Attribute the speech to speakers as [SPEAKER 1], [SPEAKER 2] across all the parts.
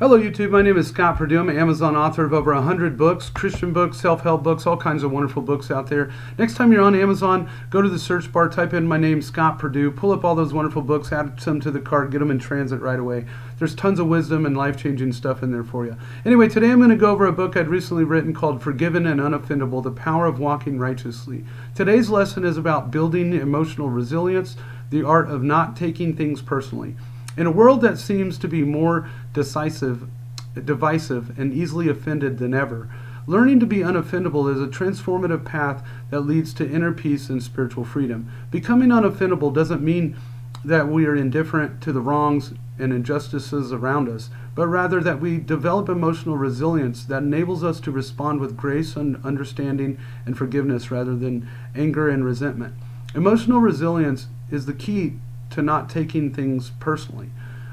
[SPEAKER 1] Hello YouTube, my name is Scott Perdue. I'm an Amazon author of over 100 books, Christian books, self-help books, all kinds of wonderful books out there. Next time you're on Amazon, go to the search bar, type in my name, Scott Perdue, pull up all those wonderful books, add some to the cart, get them in transit right away. There's tons of wisdom and life-changing stuff in there for you. Anyway, today I'm going to go over a book I'd recently written called Forgiven and Unoffendable, The Power of Walking Righteously. Today's lesson is about building emotional resilience, the art of not taking things personally. In a world that seems to be more divisive, and easily offended than ever, learning to be unoffendable is a transformative path that leads to inner peace and spiritual freedom. Becoming unoffendable doesn't mean that we are indifferent to the wrongs and injustices around us, but rather that we develop emotional resilience that enables us to respond with grace and understanding and forgiveness rather than anger and resentment. Emotional resilience is the key to not taking things personally,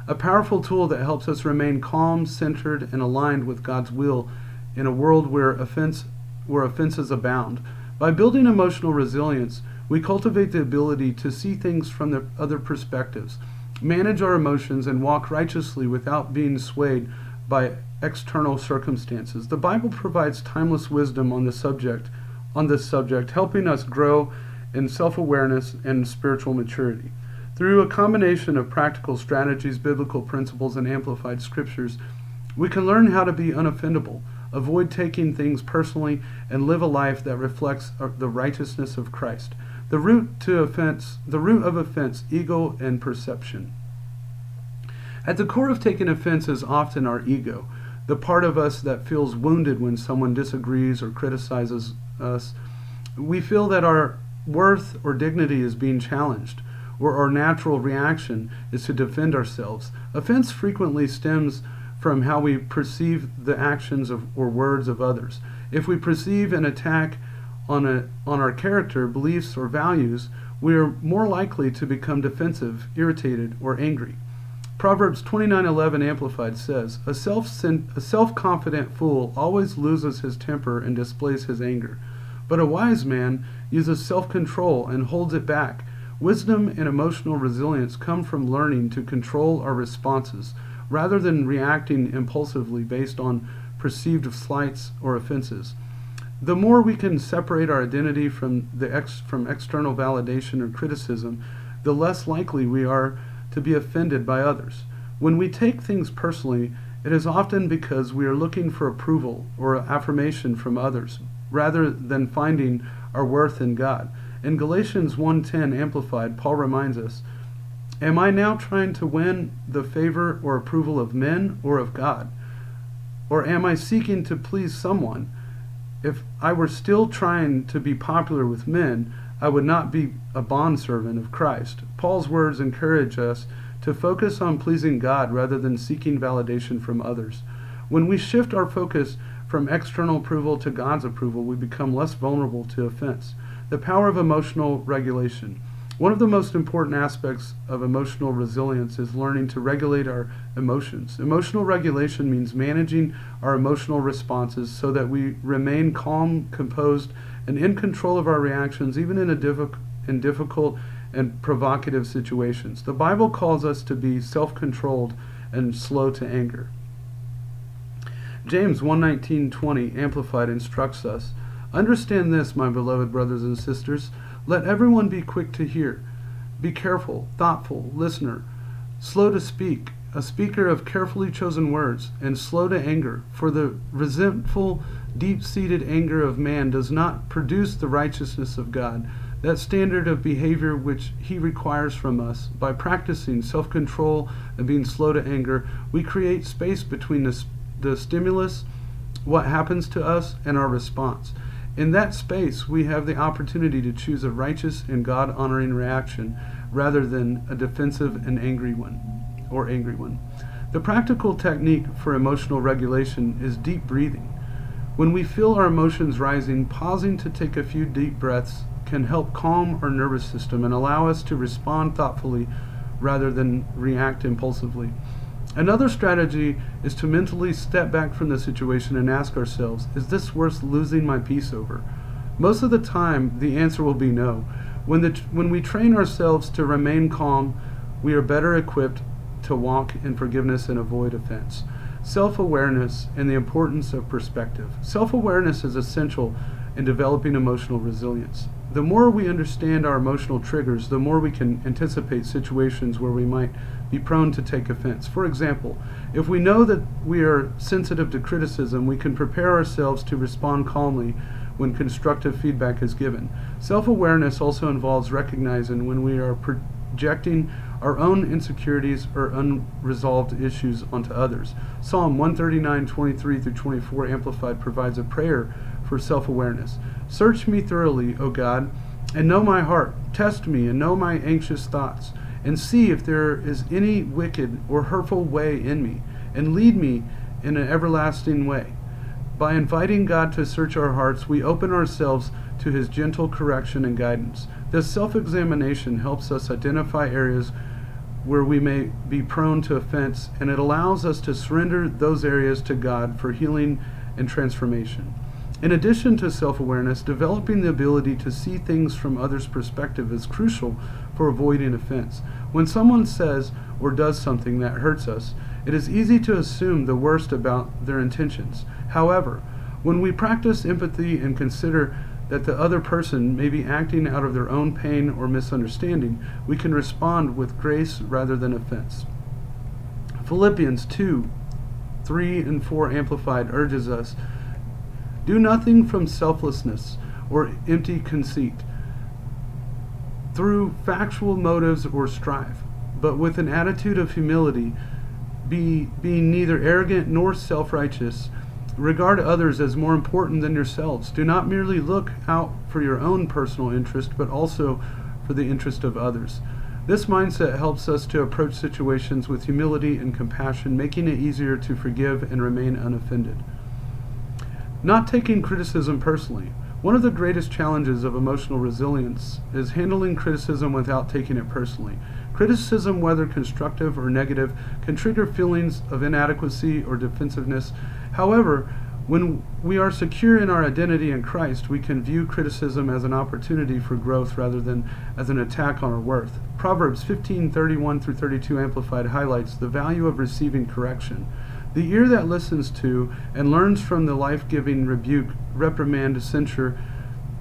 [SPEAKER 1] a powerful tool that helps us remain calm, centered, and aligned with God's will in a world where offenses abound. By building emotional resilience, we cultivate the ability to see things from the other perspectives, manage our emotions, and walk righteously without being swayed by external circumstances. The Bible provides timeless wisdom on this subject, helping us grow in self-awareness and spiritual maturity. Through a combination of practical strategies, biblical principles, and amplified scriptures, we can learn how to be unoffendable, avoid taking things personally, and live a life that reflects the righteousness of Christ. The root of offense, ego, and perception. At the core of taking offense is often our ego, the part of us that feels wounded when someone disagrees or criticizes us. We feel that our worth or dignity is being challenged, or our natural reaction is to defend ourselves. Offense frequently stems from how we perceive the actions or words of others. If we perceive an attack on our character, beliefs, or values, we are more likely to become defensive, irritated, or angry. Proverbs 29:11 Amplified says, A self-confident fool always loses his temper and displays his anger, but a wise man uses self-control and holds it back. Wisdom and emotional resilience come from learning to control our responses rather than reacting impulsively based on perceived slights or offenses. The more we can separate our identity from external validation or criticism, the less likely we are to be offended by others. When we take things personally, it is often because we are looking for approval or affirmation from others rather than finding our worth in God. In Galatians 1:10 Amplified, Paul reminds us, Am I now trying to win the favor or approval of men or of God? Or am I seeking to please someone? If I were still trying to be popular with men, I would not be a bondservant of Christ. Paul's words encourage us to focus on pleasing God rather than seeking validation from others. When we shift our focus from external approval to God's approval, we become less vulnerable to offense. The power of emotional regulation. One of the most important aspects of emotional resilience is learning to regulate our emotions. Emotional regulation means managing our emotional responses so that we remain calm, composed, and in control of our reactions, even in difficult and provocative situations. The Bible calls us to be self-controlled and slow to anger. James 1:19-20 Amplified instructs us, Understand this, my beloved brothers and sisters. Let everyone be quick to hear. Be careful, thoughtful, listener, slow to speak, a speaker of carefully chosen words, and slow to anger. For the resentful, deep-seated anger of man does not produce the righteousness of God, that standard of behavior which He requires from us. By practicing self-control and being slow to anger, we create space between the stimulus, what happens to us, and our response. In that space, we have the opportunity to choose a righteous and God-honoring reaction rather than a defensive and angry one. The practical technique for emotional regulation is deep breathing. When we feel our emotions rising, pausing to take a few deep breaths can help calm our nervous system and allow us to respond thoughtfully rather than react impulsively. Another strategy is to mentally step back from the situation and ask ourselves, is this worth losing my peace over? Most of the time, the answer will be no. When we train ourselves to remain calm, we are better equipped to walk in forgiveness and avoid offense. Self-awareness and the importance of perspective. Self-awareness is essential in developing emotional resilience. The more we understand our emotional triggers, the more we can anticipate situations where we might be prone to take offense. For example, if we know that we are sensitive to criticism, we can prepare ourselves to respond calmly when constructive feedback is given. Self-awareness also involves recognizing when we are projecting our own insecurities or unresolved issues onto others. Psalm 139:23-24 Amplified provides a prayer for self-awareness. Search me thoroughly, O God, and know my heart. Test me and know my anxious thoughts, and see if there is any wicked or hurtful way in me, and lead me in an everlasting way. By inviting God to search our hearts, we open ourselves to his gentle correction and guidance. This self-examination helps us identify areas where we may be prone to offense, and it allows us to surrender those areas to God for healing and transformation. In addition to self-awareness, developing the ability to see things from others' perspective is crucial for avoiding offense. When someone says or does something that hurts us, it is easy to assume the worst about their intentions. However, when we practice empathy and consider that the other person may be acting out of their own pain or misunderstanding, we can respond with grace rather than offense. Philippians 2:3-4 Amplified urges us, do nothing from selflessness or empty conceit, through factual motives or strife, but with an attitude of humility, being neither arrogant nor self-righteous. Regard others as more important than yourselves. Do not merely look out for your own personal interest, but also for the interest of others. This mindset helps us to approach situations with humility and compassion, making it easier to forgive and remain unoffended. Not taking criticism personally. One of the greatest challenges of emotional resilience is handling criticism without taking it personally. Criticism, whether constructive or negative, can trigger feelings of inadequacy or defensiveness. However, when we are secure in our identity in Christ, we can view criticism as an opportunity for growth rather than as an attack on our worth. Proverbs 15:31-32 Amplified highlights the value of receiving correction. The ear that listens to and learns from the life-giving rebuke, reprimand, censure,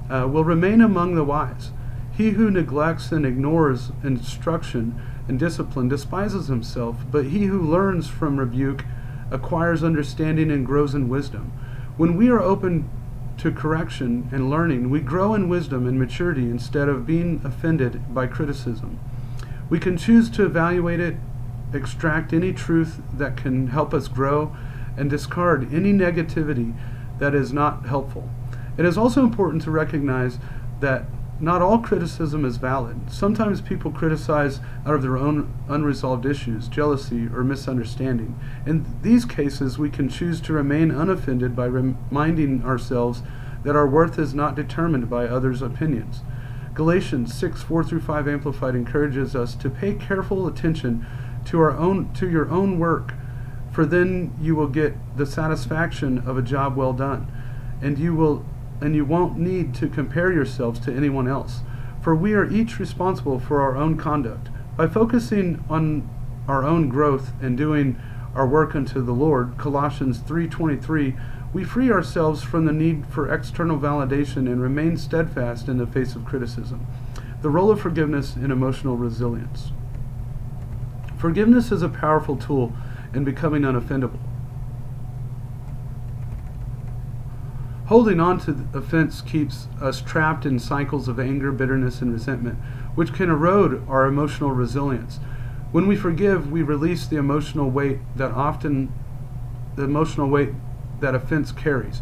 [SPEAKER 1] will remain among the wise. He who neglects and ignores instruction and discipline despises himself, but he who learns from rebuke acquires understanding and grows in wisdom. When we are open to correction and learning, we grow in wisdom and maturity instead of being offended by criticism. We can choose to evaluate it, extract any truth that can help us grow, and discard any negativity that is not helpful. It is also important to recognize that not all criticism is valid. Sometimes people criticize out of their own unresolved issues, jealousy, or misunderstanding. In these cases, we can choose to remain unoffended by reminding ourselves that our worth is not determined by others' opinions. Galatians 6:4-5 Amplified encourages us to pay careful attention to your own work, for then you will get the satisfaction of a job well done, and you won't need to compare yourselves to anyone else, for we are each responsible for our own conduct. By focusing on our own growth and doing our work unto the Lord, Colossians 3:23, we free ourselves from the need for external validation and remain steadfast in the face of criticism. The role of forgiveness in emotional resilience. Forgiveness is a powerful tool in becoming unoffendable. Holding on to offense keeps us trapped in cycles of anger, bitterness, and resentment, which can erode our emotional resilience. When we forgive, we release the emotional weight that offense carries,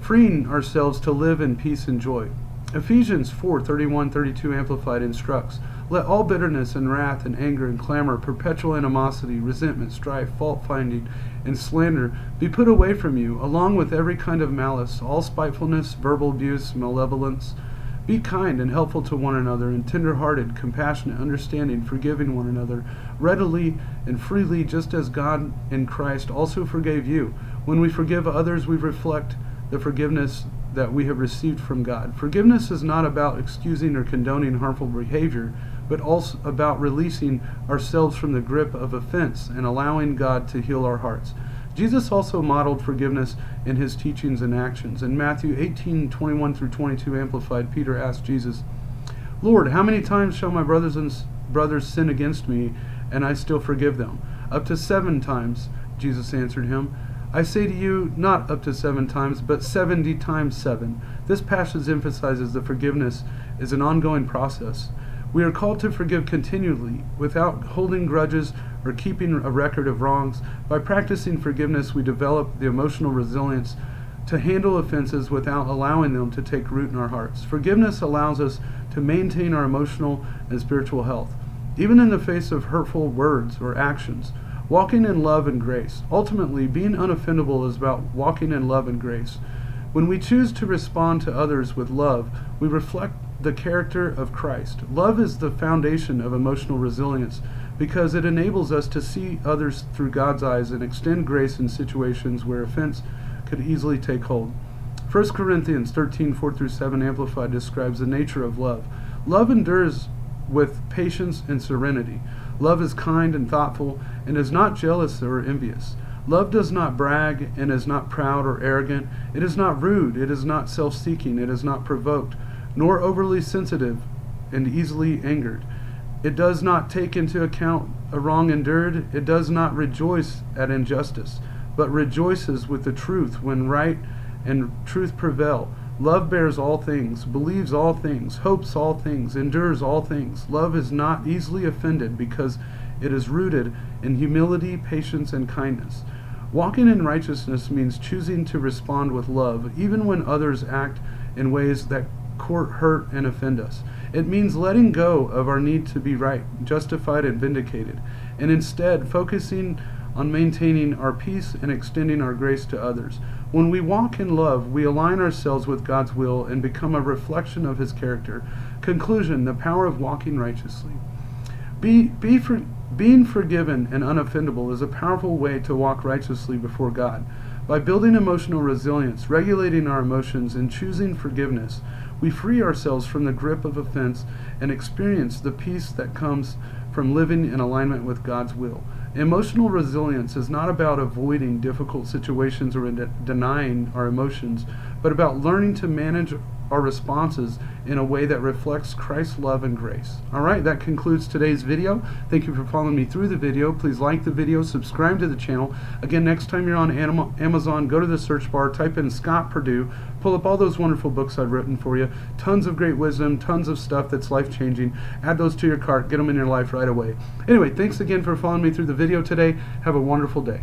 [SPEAKER 1] freeing ourselves to live in peace and joy. Ephesians 4:31-32 Amplified instructs, let all bitterness and wrath and anger and clamor, perpetual animosity, resentment, strife, fault-finding, and slander be put away from you, along with every kind of malice, all spitefulness, verbal abuse, malevolence. Be kind and helpful to one another, and tender-hearted, compassionate, understanding, forgiving one another, readily and freely, just as God in Christ also forgave you. When we forgive others, we reflect the forgiveness that we have received from God. Forgiveness is not about excusing or condoning harmful behavior, but also about releasing ourselves from the grip of offense and allowing God to heal our hearts. Jesus also modeled forgiveness in his teachings and actions. In Matthew 18:21 through 22 Amplified, Peter asked Jesus, "Lord, how many times shall my brothers sin against me, and I still forgive them? Up to 7 times, Jesus answered him. I say to you, not up to 7 times, but 70 times 7. This passage emphasizes that forgiveness is an ongoing process. We are called to forgive continually, without holding grudges or keeping a record of wrongs. By practicing forgiveness, we develop the emotional resilience to handle offenses without allowing them to take root in our hearts. Forgiveness allows us to maintain our emotional and spiritual health, even in the face of hurtful words or actions. Walking in love and grace. Ultimately, being unoffendable is about walking in love and grace. When we choose to respond to others with love, we reflect the character of Christ. Love is the foundation of emotional resilience because it enables us to see others through God's eyes and extend grace in situations where offense could easily take hold. 1 Corinthians 13:4 through 7 Amplified describes the nature of love. Love endures with patience and serenity. Love is kind and thoughtful and is not jealous or envious. Love does not brag and is not proud or arrogant. It is not rude. It is not self-seeking. It is not provoked, nor overly sensitive and easily angered. It does not take into account a wrong endured. It does not rejoice at injustice, but rejoices with the truth when right and truth prevail. Love bears all things, believes all things, hopes all things, endures all things. Love is not easily offended because it is rooted in humility, patience, and kindness. Walking in righteousness means choosing to respond with love, even when others act in ways that hurt and offend us. It means letting go of our need to be right, justified, and vindicated, and instead focusing on maintaining our peace and extending our grace to others. When we walk in love, we align ourselves with God's will and become a reflection of His character. Conclusion: the power of walking righteously. Being forgiven and unoffendable is a powerful way to walk righteously before God. By building emotional resilience, regulating our emotions, and choosing forgiveness, we free ourselves from the grip of offense and experience the peace that comes from living in alignment with God's will. Emotional resilience is not about avoiding difficult situations or denying our emotions, but about learning to manage our responses in a way that reflects Christ's love and grace. All right, that concludes today's video. Thank you for following me through the video. Please like the video, subscribe to the channel. Again, next time you're on Amazon, go to the search bar, type in Scott Perdue, pull up all those wonderful books I've written for you. Tons of great wisdom, tons of stuff that's life-changing. Add those to your cart, get them in your life right away. Anyway, thanks again for following me through the video today. Have a wonderful day.